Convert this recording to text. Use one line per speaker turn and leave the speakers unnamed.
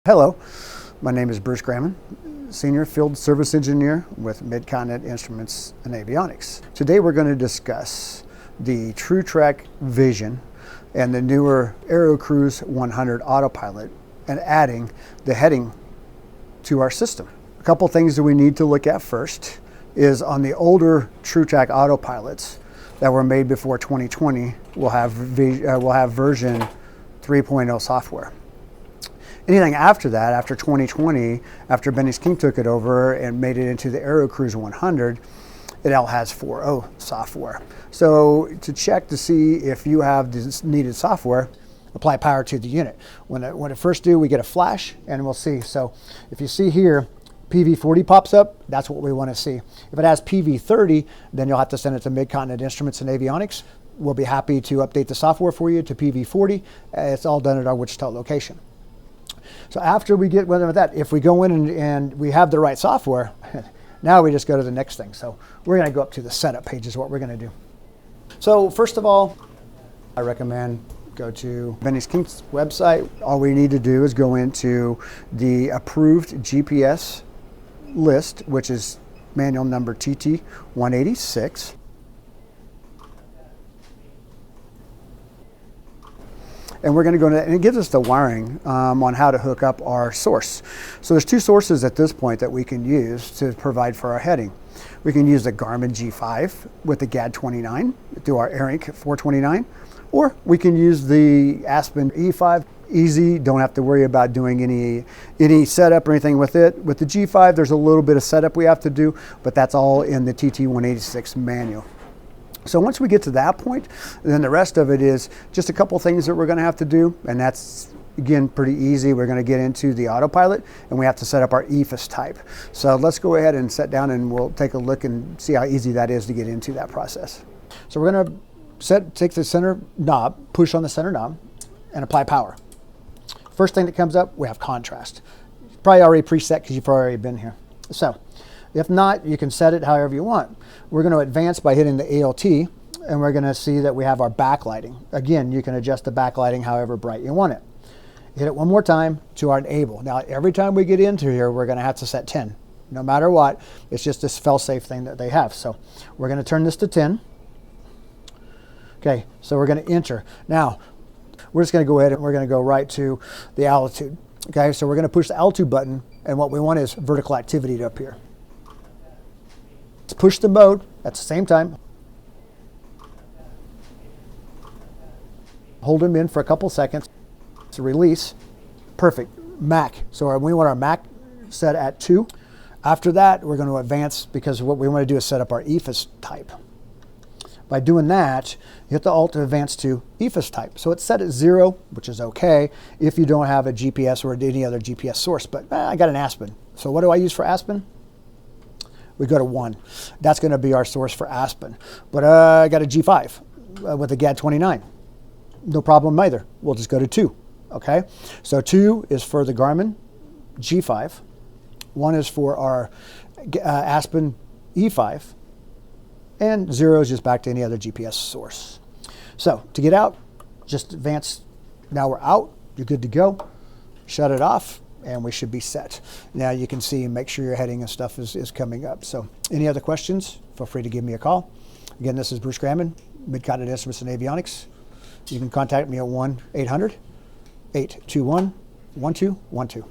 Hello, my name is Bruce Graman, Senior Field Service Engineer with Mid-Continent Instruments and Avionics. Today we're going to discuss the TruTrak Vizion and the newer AeroCruze 100 Autopilot and adding the heading to our system. A couple things that we need to look at first is on the older TruTrak Autopilots that were made before 2020, we'll have version 3.0 software. Anything after that, after 2020, after Benny's King took it over and made it into the AeroCruze 100, it all has 4.0 software. So to check to see if you have this needed software, apply power to the unit. When it first do, we get a flash and we'll see. So if you see here, PV40 pops up, that's what we want to see. If it has PV30, then you'll have to send it to Mid-Continent Instruments and Avionics. We'll be happy to update the software for you to PV40. It's all done at our Wichita location. So after we get with that, if we go in and we have the right software, now we just go to the next thing. So we're going to go up to the setup page is what we're going to do. So first of all, I recommend go to Benny's King's website. All we need to do is go into the approved GPS list, which is manual number TT186. And we're going to go into that, and it gives us the wiring on how to hook up our source. So there's two sources at this point that we can use to provide for our heading. We can use the Garmin G5 with the GAD29 through our AeroCruze 429, or we can use the Aspen E5. Easy, don't have to worry about doing any setup or anything with it. With the G5, there's a little bit of setup we have to do, but that's all in the TT186 manual. So once we get to that point, then the rest of it is just a couple things that we're going to have to do, and that's, again, pretty easy. We're going to get into the Autopilot, and we have to set up our EFIS type. So let's go ahead and sit down, and we'll take a look and see how easy that is to get into that process. So we're going to take the center knob, push on the center knob, and apply power. First thing that comes up, we have contrast. It's probably already preset because you've already been here. So if not, you can set it however you want. We're going to advance by hitting the ALT, and we're going to see that we have our backlighting. Again, you can adjust the backlighting however bright you want it. Hit it one more time to our enable. Now, every time we get into here, we're going to have to set 10. No matter what, it's just this fail-safe thing that they have. So we're going to turn this to 10. Okay, so we're going to enter. Now, we're just going to go ahead and we're going to go right to the altitude. Okay, so we're going to push the altitude button, and what we want is vertical activity to appear. Let's push the mode at the same time. Hold them in for a couple seconds to release. Perfect. Mac. So we want our Mac set at 2. After that, we're going to advance because what we want to do is set up our EFIS type. By doing that, you hit the Alt to advance to EFIS type. So it's set at 0, which is okay if you don't have a GPS or any other GPS source. But I got an Aspen. So what do I use for Aspen? We go to 1. That's going to be our source for Aspen. But I got a G5 with a GAD29. No problem either. We'll just go to 2. Okay? So 2 is for the Garmin G5. 1 is for our Aspen E5. And 0 is just back to any other GPS source. So to get out, just advance. Now we're out. You're good to go. Shut it off, and we should be set. Now you can see and make sure your heading and stuff is coming up. So any other questions, feel free to give me a call. Again, this is Bruce Graman, Mid-Continent Instruments and Avionics. You can contact me at 1-800-821-1212.